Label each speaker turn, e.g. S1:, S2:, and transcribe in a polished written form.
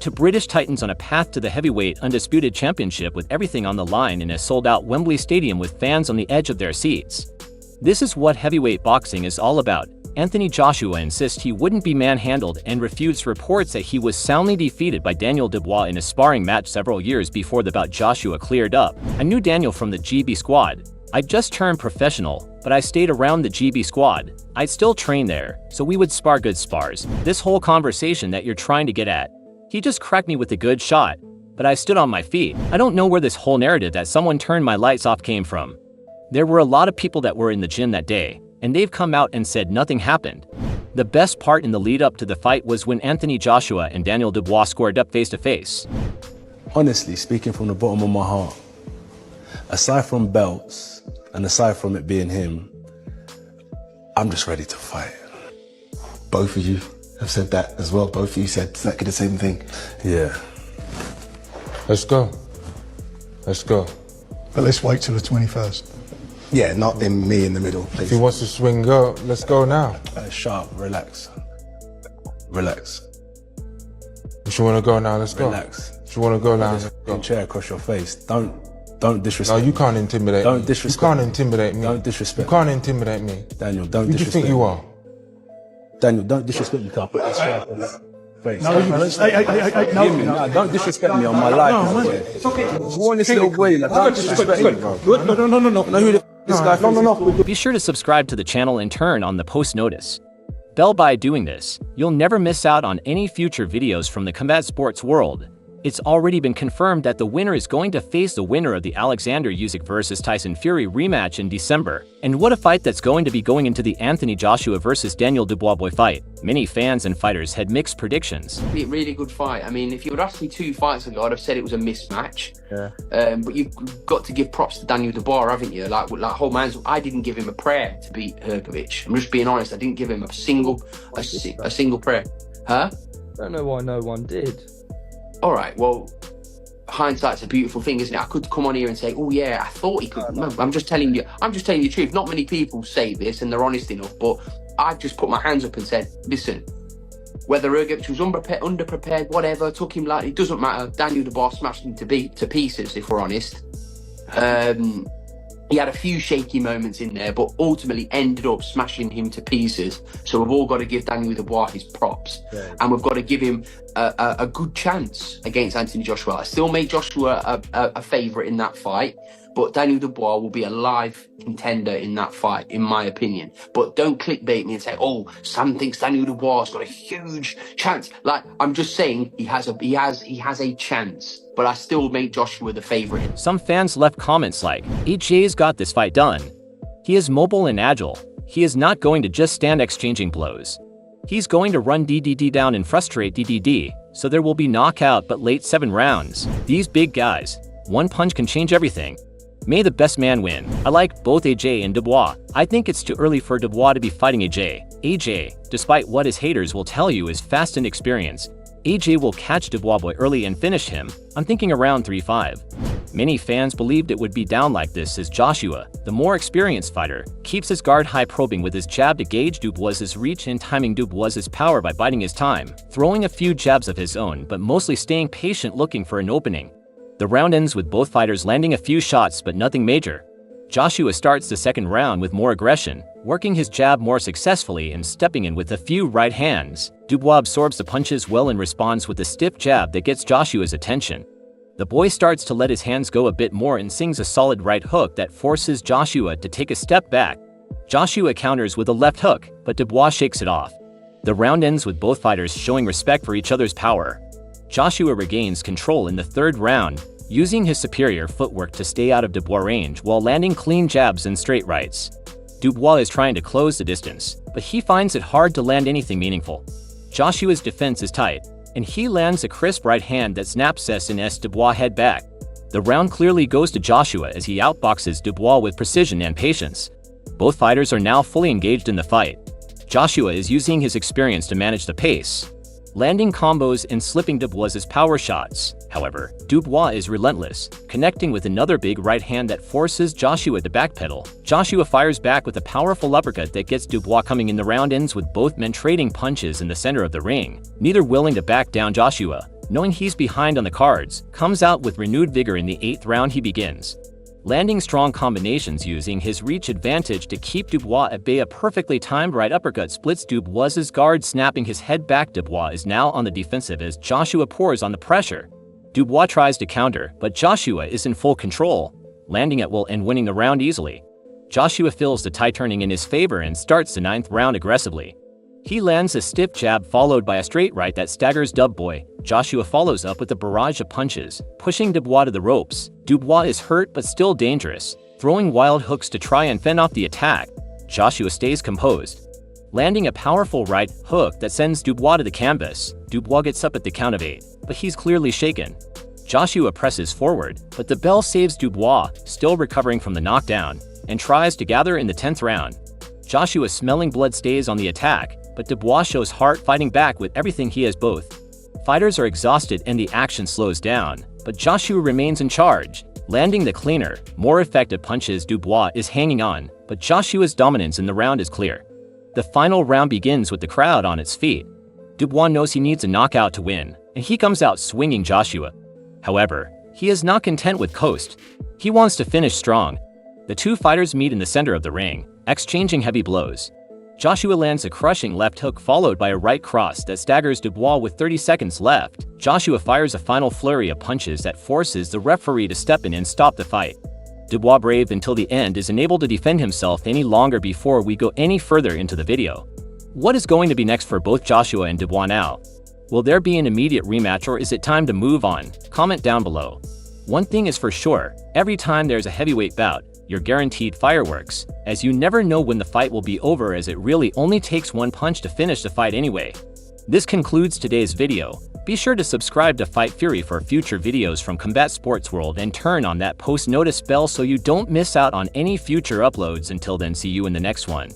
S1: to British Titans on a path to the heavyweight undisputed championship with everything on the line in a sold-out Wembley Stadium with fans on the edge of their seats. This is what heavyweight boxing is all about. Anthony Joshua insists he wouldn't be manhandled and refutes reports that he was soundly defeated by Daniel Dubois in a sparring match several years before the bout. Joshua cleared up. "I knew Daniel from the GB squad. I'd just turned professional, but I stayed around the GB squad. I'd still train there, so we would spar good spars. This whole conversation that you're trying to get at. He just cracked me with a good shot, but I stood on my feet. I don't know where this whole narrative that someone turned my lights off came from. There were a lot of people that were in the gym that day, and they've come out and said nothing happened." The best part in the lead up to the fight was when Anthony Joshua and Daniel Dubois squared up face to face.
S2: Honestly, speaking from the bottom of my heart, aside from belts and aside from it being him, I'm just ready to fight.
S3: Both of you have said that as well. Both of you said exactly the same thing.
S2: Yeah.
S4: Let's go. Let's go.
S5: But let's wait till the 21st.
S3: Yeah, not in me in the middle, please.
S4: If he wants to swing go, let's go now.
S2: Sharp, relax. Relax.
S4: If you want to go now, let's go.
S2: Relax.
S4: If you want to go now, let's go.
S2: Chair across your face. Don't disrespect.
S4: No, you can't intimidate me.
S2: Don't disrespect.
S4: You can't intimidate me.
S2: Don't disrespect.
S4: You can't intimidate me.
S2: Daniel, don't
S4: Who do you
S2: disrespect.
S4: think you are?
S2: Daniel, don't disrespect me. Can't put this chair on your face.
S5: No,
S2: No, don't disrespect me on my life.
S5: No, it's okay.
S2: Go on this little way. Like, don't disrespect me, bro. No. Who this guy? No.
S1: Be sure to subscribe to the channel and turn on the post notice bell. By doing this, you'll never miss out on any future videos from the combat sports world. It's already been confirmed that the winner is going to face the winner of the Alexander Usyk vs Tyson Fury rematch in December. And what a fight that's going to be going into the Anthony Joshua vs Daniel Dubois boy fight. Many fans and fighters had mixed predictions.
S6: Really good fight. I mean, if you had asked me 2 fights ago, I'd have said it was a mismatch. Yeah. But you've got to give props to Daniel Dubois, haven't you? Like whole man's. I didn't give him a prayer to beat Herkovic. I'm just being honest. I didn't give him a single prayer. Huh?
S7: I don't know why no one did.
S6: All right, well, hindsight's a beautiful thing, isn't it? I could come on here and say, oh yeah, I thought he could. No, I'm just telling you the truth. Not many people say this and they're honest enough, but I've just put my hands up and said, listen, whether Hergovic was underprepared, whatever, took him lightly, it doesn't matter. Daniel Dubois smashed him to pieces, if we're honest. He had a few shaky moments in there, but ultimately ended up smashing him to pieces. So we've all got to give Daniel Dubois his props. Yeah. And we've got to give him a good chance against Anthony Joshua. I still make Joshua a favourite in that fight, but Daniel Dubois will be a live contender in that fight, in my opinion. But don't clickbait me and say, oh, Sam thinks Daniel Dubois has got a huge chance. Like, I'm just saying he has a chance. But I still make Joshua the favorite.
S1: Some fans left comments like, AJ's got this fight done. He is mobile and agile. He is not going to just stand exchanging blows. He's going to run DDD down and frustrate DDD, so there will be knockout but late 7 rounds. These big guys, one punch can change everything. May the best man win. I like both AJ and Dubois. I think it's too early for Dubois to be fighting AJ. AJ, despite what his haters will tell you, is fast and experienced. AJ will catch Dubois boy early and finish him. I'm thinking around 3-5. Many fans believed it would be down like this as Joshua, the more experienced fighter, keeps his guard high, probing with his jab to gauge Dubois' reach and timing Dubois' power by biding his time, throwing a few jabs of his own but mostly staying patient looking for an opening. The round ends with both fighters landing a few shots but nothing major. Joshua starts the second round with more aggression, working his jab more successfully and stepping in with a few right hands. Dubois absorbs the punches well and responds with a stiff jab that gets Joshua's attention. The boy starts to let his hands go a bit more and sings a solid right hook that forces Joshua to take a step back. Joshua counters with a left hook, but Dubois shakes it off. The round ends with both fighters showing respect for each other's power. Joshua regains control in the third round, using his superior footwork to stay out of Dubois' range while landing clean jabs and straight rights. Dubois is trying to close the distance, but he finds it hard to land anything meaningful. Joshua's defense is tight, and he lands a crisp right hand that snaps S&S Dubois head back. The round clearly goes to Joshua as he outboxes Dubois with precision and patience. Both fighters are now fully engaged in the fight. Joshua is using his experience to manage the pace, landing combos and slipping Dubois' power shots. However, Dubois is relentless, connecting with another big right hand that forces Joshua to backpedal. Joshua fires back with a powerful uppercut that gets Dubois coming in. The round ends with both men trading punches in the center of the ring, neither willing to back down. Joshua, knowing he's behind on the cards, comes out with renewed vigor in the 8th round. He begins landing strong combinations using his reach advantage to keep Dubois at bay. A perfectly timed right uppercut splits Dubois's guard, snapping his head back. Dubois is now on the defensive as Joshua pours on the pressure. Dubois tries to counter, but Joshua is in full control, landing at will and winning the round easily. Joshua feels the tide turning in his favor and starts the 9th round aggressively. He lands a stiff jab followed by a straight right that staggers Dubois. Joshua follows up with a barrage of punches, pushing Dubois to the ropes. Dubois is hurt but still dangerous, throwing wild hooks to try and fend off the attack. Joshua stays composed, landing a powerful right hook that sends Dubois to the canvas. Dubois gets up at the count of 8, but he's clearly shaken. Joshua presses forward, but the bell saves Dubois, still recovering from the knockdown, and tries to gather in the 10th round. Joshua, smelling blood, stays on the attack, but Dubois shows heart, fighting back with everything he has. Both fighters are exhausted and the action slows down, but Joshua remains in charge, landing the cleaner, more effective punches. Dubois is hanging on, but Joshua's dominance in the round is clear. The final round begins with the crowd on its feet. Dubois knows he needs a knockout to win, and he comes out swinging Joshua. However, he is not content with coast. He wants to finish strong. The two fighters meet in the center of the ring, exchanging heavy blows. Joshua lands a crushing left hook followed by a right cross that staggers Dubois. With 30 seconds left, Joshua fires a final flurry of punches that forces the referee to step in and stop the fight. Dubois, brave until the end, is unable to defend himself any longer. Before we go any further into the video, what is going to be next for both Joshua and Dubois now? Will there be an immediate rematch or is it time to move on? Comment down below. One thing is for sure, every time there's a heavyweight bout, you're guaranteed fireworks, as you never know when the fight will be over, as it really only takes one punch to finish the fight anyway. This concludes today's video. Be sure to subscribe to Fight Fury for future videos from Combat Sports World and turn on that post notice bell so you don't miss out on any future uploads. Until then, see you in the next one.